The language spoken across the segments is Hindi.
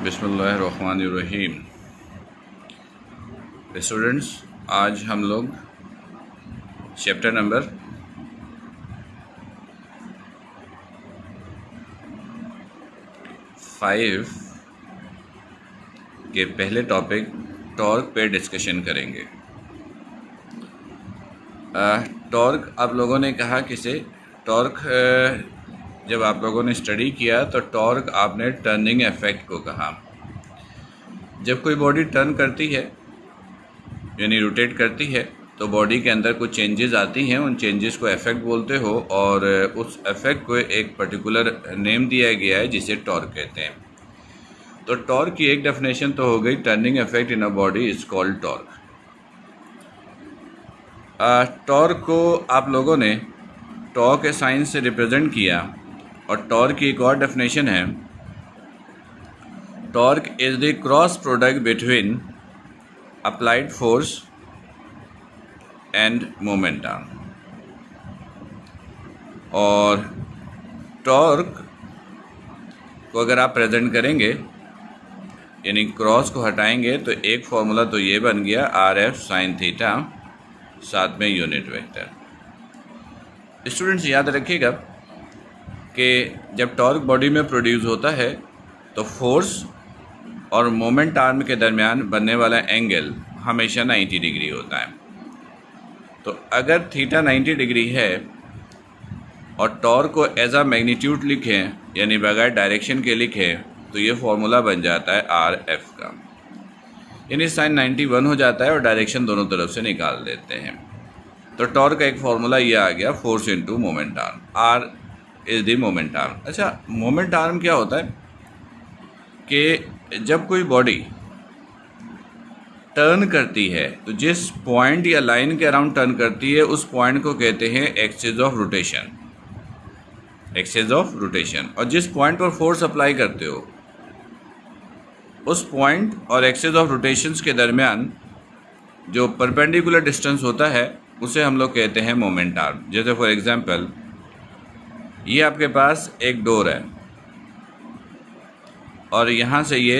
बिस्मिल्लाहिर्रहमानिर्रहीम। स्टूडेंट्स, आज हम लोग चैप्टर नंबर 5 के पहले टॉपिक टॉर्क पे डिस्कशन करेंगे। टॉर्क आप लोगों ने कहा किसे? टॉर्क जब आप लोगों ने स्टडी किया तो टॉर्क आपने टर्निंग इफेक्ट को कहा। जब कोई बॉडी टर्न करती है यानी रोटेट करती है तो बॉडी के अंदर कुछ चेंजेस आती हैं, उन चेंजेस को इफेक्ट बोलते हो और उस इफेक्ट को एक पर्टिकुलर नेम दिया गया है जिसे टॉर्क कहते हैं। तो टॉर्क की एक डेफिनेशन तो हो गई, turning effect in a body is called torque. Torque को आप लोगों ने टॉर्क के साइन से रिप्रेजेंट किया और टॉर्क की एक और डेफिनेशन है, torque is the cross product between applied force and momentum. और टॉर्क को अगर आप प्रेजेंट करेंगे यानी क्रॉस को हटाएंगे तो एक फॉर्मूला तो ये बन गया RF साइन थीटा, साथ में यूनिट वेक्टर। स्टूडेंट्स याद रखिएगा कि जब टॉर्क बॉडी में प्रोड्यूस होता है तो फोर्स और मोमेंट आर्म के दरमियान बनने वाला एंगल हमेशा 90 डिग्री होता है। तो अगर थीटा 90 डिग्री है और टॉर्क को एज अ मैग्नीट्यूड लिखें यानी बगैर डायरेक्शन के लिखें तो ये फॉर्मूला बन जाता है RF का, यानी साइन 91 हो जाता है और डायरेक्शन दोनों तरफ से निकाल देते हैं। तो टॉर्क का एक फॉर्मूला ये आ गया, force into moment arm. R is the moment arm. अच्छा, मोमेंट आर्म क्या होता है कि जब कोई बॉडी टर्न करती है तो जिस पॉइंट या लाइन के अराउंड टर्न करती है उस पॉइंट को कहते हैं axis of rotation, axis of rotation. और जिस पॉइंट पर फोर्स अप्लाई करते हो उस पॉइंट और एक्सिस ऑफ रोटेशंस के दरमियान जो परपेंडिकुलर डिस्टेंस होता है उसे हम लोग कहते हैं मोमेंट आर्म। जैसे फॉर एग्जांपल ये आपके पास एक डोर है और यहाँ से ये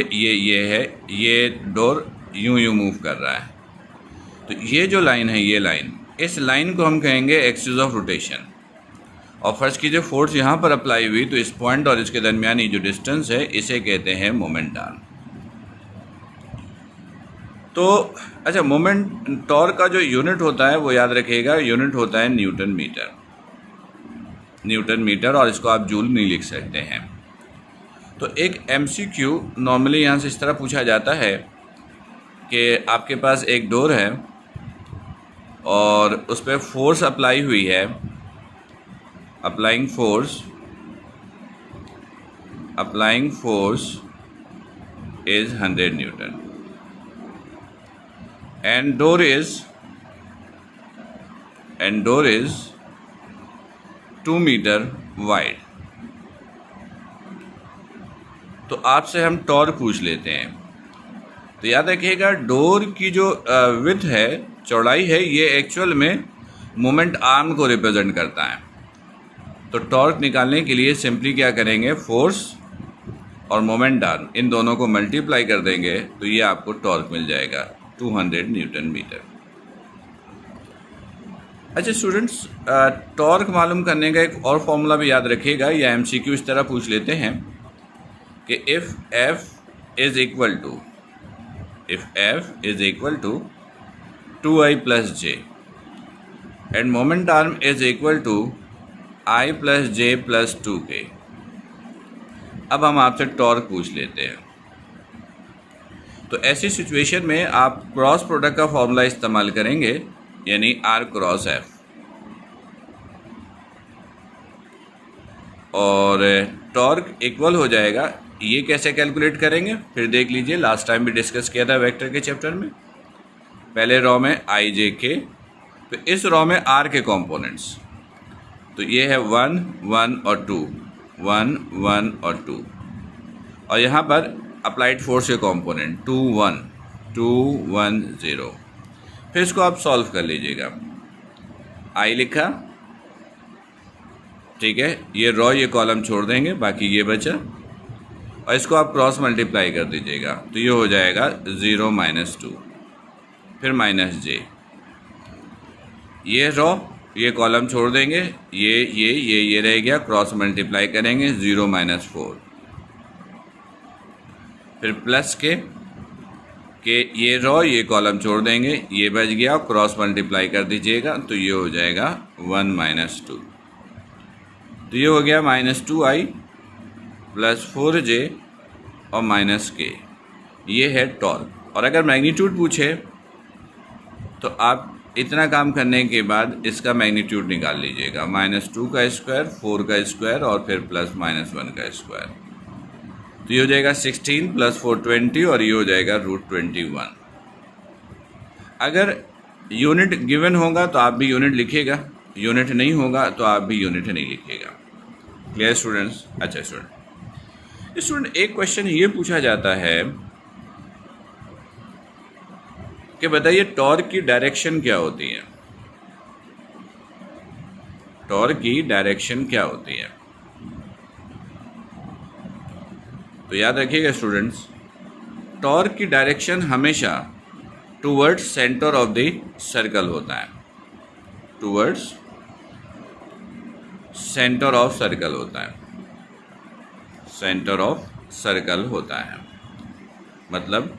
है, ये डोर यूं मूव कर रहा है। तो ये जो लाइन है, ये लाइन, इस लाइन को हम कहेंगे एक्सिस ऑफ रोटेशन। और फर्स्ट कीजिए फोर्स यहाँ पर अप्लाई हुई तो इस पॉइंट और इसके दरमियानी जो डिस्टेंस है इसे कहते हैं मोमेंट आर्म। तो अच्छा, मोमेंट टॉर्क का जो यूनिट होता है वो याद रखिएगा, यूनिट होता है न्यूटन मीटर, न्यूटन मीटर, और इसको आप जूल नहीं लिख सकते हैं। तो एक MCQ नॉर्मली यहाँ से इस तरह पूछा जाता है कि आपके पास एक डोर है और उस पर फोर्स अप्लाई हुई है, applying force is 100 newton and door is 2 metre wide. तो आपसे हम टॉर्क पूछ लेते हैं। तो याद रखिएगा डोर की जो विड्थ है, चौड़ाई है, ये एक्चुअल में मोमेंट आर्म को रिप्रेजेंट करता है। तो टॉर्क निकालने के लिए सिंपली क्या करेंगे, फोर्स और मोमेंट आर्म इन दोनों को मल्टीप्लाई कर देंगे तो ये आपको टॉर्क मिल जाएगा 200 न्यूटन मीटर। अच्छा स्टूडेंट्स, टॉर्क मालूम करने का एक और फॉर्मूला भी याद रखिएगा, या MCQ इस तरह पूछ लेते हैं कि if F is equal to 2I plus J and moment arm is equal to I plus J plus 2K। अब हम आपसे टॉर्क पूछ लेते हैं। तो ऐसी सिचुएशन में आप क्रॉस प्रोडक्ट का फॉर्मूला इस्तेमाल करेंगे यानी R क्रॉस F, और टॉर्क इक्वल हो जाएगा। ये कैसे कैलकुलेट करेंगे फिर देख लीजिए, लास्ट टाइम भी डिस्कस किया था वेक्टर के चैप्टर में। पहले रॉ में IJK, तो इस रॉ में R के कंपोनेंट्स, तो ये है 1 1 और 2, 1 1 और 2, और यहाँ पर अप्लाइड फोर्स के कंपोनेंट 2 1 2 1 0। फिर इसको आप सॉल्व कर लीजिएगा। I लिखा, ठीक है, ये रॉ ये कॉलम छोड़ देंगे, बाकी ये बचा। और इसको आप क्रॉस मल्टीप्लाई कर दीजिएगा, तो ये हो जाएगा 0 - 2, फिर -j। ये रो ये कॉलम छोड़ देंगे, ये रह गया, क्रॉस मल्टीप्लाई करेंगे 0 - 4, फिर प्लस के ये रो ये कॉलम छोड़ देंगे, ये बच गया, क्रॉस मल्टीप्लाई कर दीजिएगा, तो ये हो जाएगा 1 - 2। तो ये हो गया -2i + 4j और -k। ये है टॉर्क। और अगर मैग्नीट्यूड पूछे तो आप इतना काम करने के बाद इसका मैग्नीट्यूड निकाल लीजिएगा, -2 का स्क्वायर, 4 का स्क्वायर और फिर प्लस -1 का स्क्वायर। तो ये हो जाएगा 16 + 4 20 और ये हो जाएगा √21। अगर यूनिट गिवन होगा तो आप भी यूनिट लिखिएगा, यूनिट नहीं होगा तो आप भी यूनिट नहीं लिखिएगा। Clear students? अच्छा स्टूडेंट एक क्वेश्चन ये पूछा जाता है कि बताइए टॉर्क की डायरेक्शन क्या होती है? टॉर्क की डायरेक्शन क्या होती है? तो याद रखिएगा स्टूडेंट्स, टॉर्क की डायरेक्शन हमेशा towards centre of the circle होता है, टूवर्ड्स सेंटर ऑफ सर्कल होता है, सेंटर ऑफ सर्कल होता है। मतलब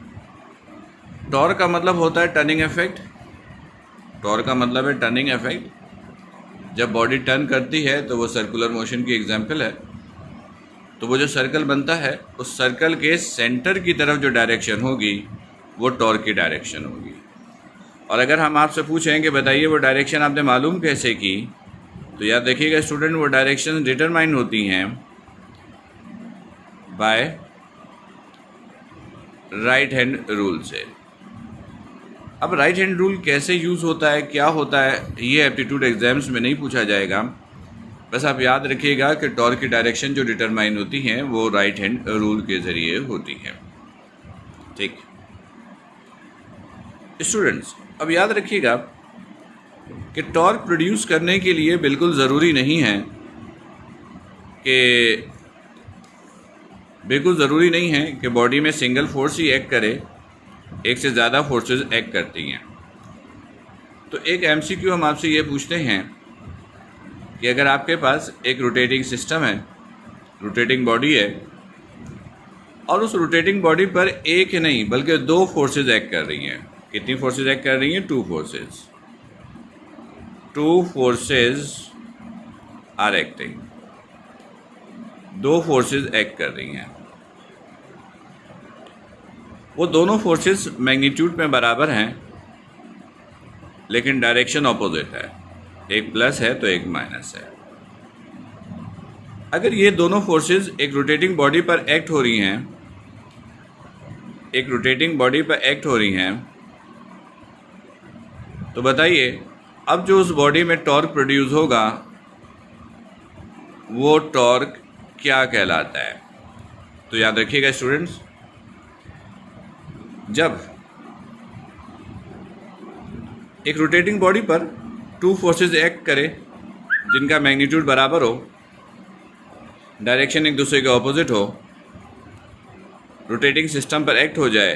टॉर्क का मतलब होता है टर्निंग इफेक्ट, टॉर्क का मतलब है टर्निंग इफेक्ट। जब बॉडी टर्न करती है तो वो सर्कुलर मोशन की एग्जांपल है। तो वो जो सर्कल बनता है उस सर्कल के सेंटर की तरफ जो डायरेक्शन होगी वो टॉर्क की डायरेक्शन होगी। और अगर हम आपसे पूछें कि बताइए वो डायरेक्शन आपने मालूम कैसे की, तो याद देखिएगा स्टूडेंट, वो डायरेक्शन डिटरमाइन होती हैं बाय राइट हैंड रूल से। अब राइट हैंड रूल कैसे यूज़ होता है, क्या होता है, ये एप्टीट्यूड एग्जाम्स में नहीं पूछा जाएगा। बस आप याद रखिएगा कि टॉर्क की डायरेक्शन जो डिटरमाइन होती हैं वो राइट हैंड रूल के ज़रिए होती है। ठीक स्टूडेंट्स, अब याद रखिएगा कि टॉर्क प्रोड्यूस करने के लिए बिल्कुल ज़रूरी नहीं है कि बॉडी में सिंगल फोर्स ही एक्ट करे, एक से ज़्यादा फोर्सेस एक्ट करती हैं। तो एक एमसीक्यू हम आपसे ये पूछते हैं कि अगर आपके पास एक रोटेटिंग सिस्टम है, रोटेटिंग बॉडी है, और उस रोटेटिंग बॉडी पर एक नहीं बल्कि 2 फोर्सेस एक्ट कर रही हैं। कितनी फोर्सेस एक्ट कर रही हैं? 2 forces. 2 forces are acting, 2 forces act कर रही हैं। वो दोनों फोर्सेस मैग्नीट्यूड में बराबर हैं लेकिन डायरेक्शन ऑपोजिट है, एक प्लस है तो एक माइनस है। अगर ये दोनों फोर्सेस एक रोटेटिंग बॉडी पर एक्ट हो रही हैं, एक रोटेटिंग बॉडी पर एक्ट हो रही हैं, तो बताइए अब जो उस बॉडी में टॉर्क प्रोड्यूस होगा वो टॉर्क क्या कहलाता है? तो याद रखिएगा स्टूडेंट्स, जब एक रोटेटिंग बॉडी पर 2 फोर्सेस एक्ट करे जिनका मैग्नीट्यूड बराबर हो, डायरेक्शन एक दूसरे के ऑपोजिट हो, रोटेटिंग सिस्टम पर एक्ट हो जाए,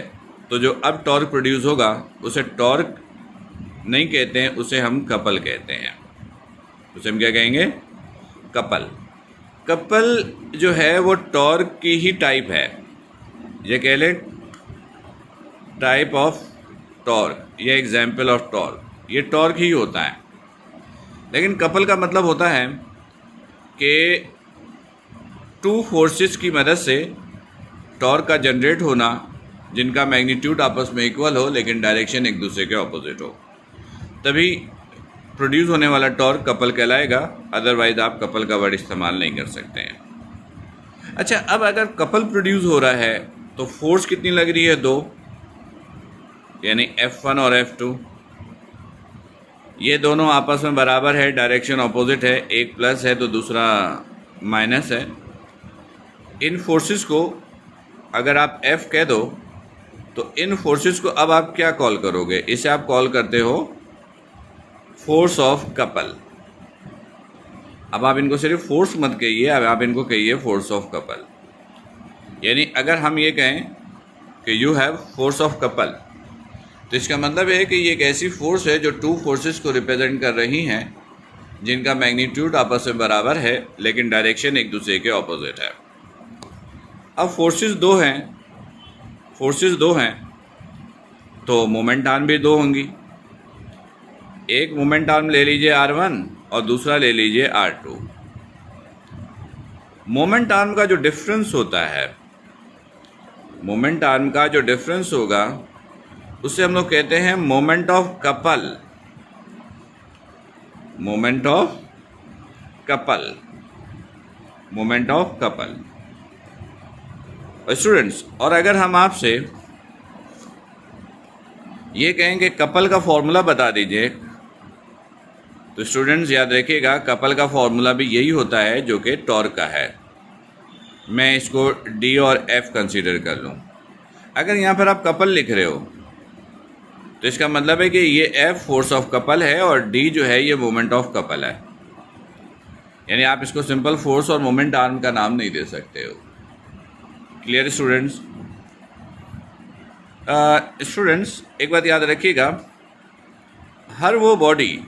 तो जो अब टॉर्क प्रोड्यूस होगा उसे टॉर्क नहीं कहते हैं, उसे हम कपल कहते हैं। उसे हम क्या कहेंगे? कपल। कपल जो है वो टॉर्क की ही टाइप है, ये कह लें टाइप ऑफ टॉर्क या एग्जाम्पल ऑफ टॉर्क, ये टॉर्क ही होता है। लेकिन कपल का मतलब होता है कि 2 फोर्सेस की मदद से टॉर्क का जनरेट होना जिनका मैग्नीट्यूड आपस में इक्वल हो लेकिन डायरेक्शन एक दूसरे के ऑपोजिट हो, तभी प्रोड्यूस होने वाला टॉर्क कपल कहलाएगा। अदरवाइज आप कपल का वर्ड इस्तेमाल नहीं कर सकते हैं। अच्छा, अब अगर कपल प्रोड्यूस हो रहा है तो फोर्स कितनी लग रही है? 2, यानी F1 और F2। ये दोनों आपस में बराबर है, डायरेक्शन ऑपोजिट है, एक प्लस है तो दूसरा माइनस है। इन फोर्सेस को अगर आप F कह दो तो इन फोर्सेस को अब आप क्या कॉल करोगे? इसे आप कॉल करते हो फोर्स ऑफ कपल। अब आप इनको सिर्फ फोर्स मत कहिए, अब आप इनको कहिए फोर्स ऑफ कपल। यानी अगर हम ये कहें कि you have force of couple, तो इसका मतलब है कि ये एक ऐसी फोर्स है जो टू फोर्सेस को रिप्रेजेंट कर रही हैं जिनका मैग्नीट्यूड आपस में बराबर है लेकिन डायरेक्शन एक दूसरे के ऑपोजिट है। अब फोर्सेस दो हैं तो मोमेंट आर्म भी दो होंगी। एक मोमेंट आर्म ले लीजिए R1 और दूसरा ले लीजिए R2। मोमेंट आर्म का जो डिफरेंस होता है, मोमेंट आर्म का जो डिफरेंस होगा उसे हम लोग कहते हैं moment of couple. Moment of couple, moment of couple. Students, और अगर हम आपसे ये कहें कि कपल का फॉर्मूला बता दीजिए, तो स्टूडेंट्स याद रखिएगा कपल का फॉर्मूला भी यही होता है जो कि टॉर्क का है। मैं इसको D और F कंसीडर कर लूँ। अगर यहाँ पर आप कपल लिख रहे हो तो इसका मतलब है कि ये F फोर्स ऑफ कपल है और D जो है ये मोमेंट ऑफ कपल है। यानी आप इसको सिंपल फोर्स और मोमेंट आर्म का नाम नहीं दे सकते हो। Clear students? स्टूडेंट्स एक बात याद रखिएगा, हर वो बॉडी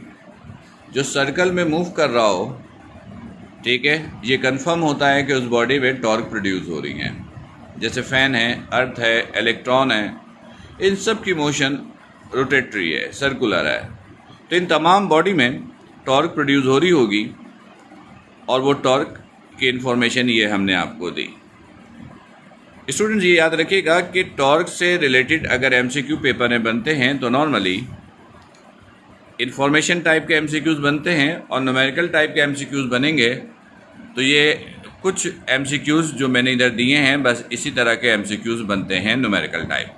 जो सर्कल में मूव कर रहा हो, ठीक है, ये कंफर्म होता है कि उस बॉडी में टॉर्क प्रोड्यूस हो रही है। जैसे फैन है, अर्थ है, इलेक्ट्रॉन है, इन सब की मोशन रोटेटरी है, सर्कुलर है। तो इन तमाम बॉडी में टॉर्क प्रोड्यूस हो रही होगी और वो टॉर्क की इन्फॉर्मेशन ये हमने आपको दी। स्टूडेंट्स ये याद रखिएगा कि टॉर्क से रिलेटेड अगर MCQ पेपर में बनते हैं तो नॉर्मली इन्फॉर्मेशन टाइप के MCQs बनते हैं और न्यूमेरिकल टाइप के MCQs बनेंगे। तो ये कुछ MCQs जो मैंने इधर दिए हैं बस इसी तरह के MCQs बनते हैं numerical type.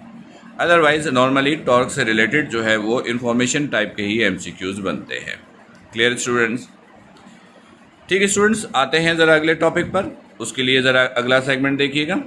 Otherwise normally torque से रिलेटेड जो है वो इन्फॉर्मेशन टाइप के ही MCQs बनते हैं। Clear students? ठीक है स्टूडेंट्स, आते हैं ज़रा अगले टॉपिक पर। उसके लिए ज़रा अगला सेगमेंट देखिएगा।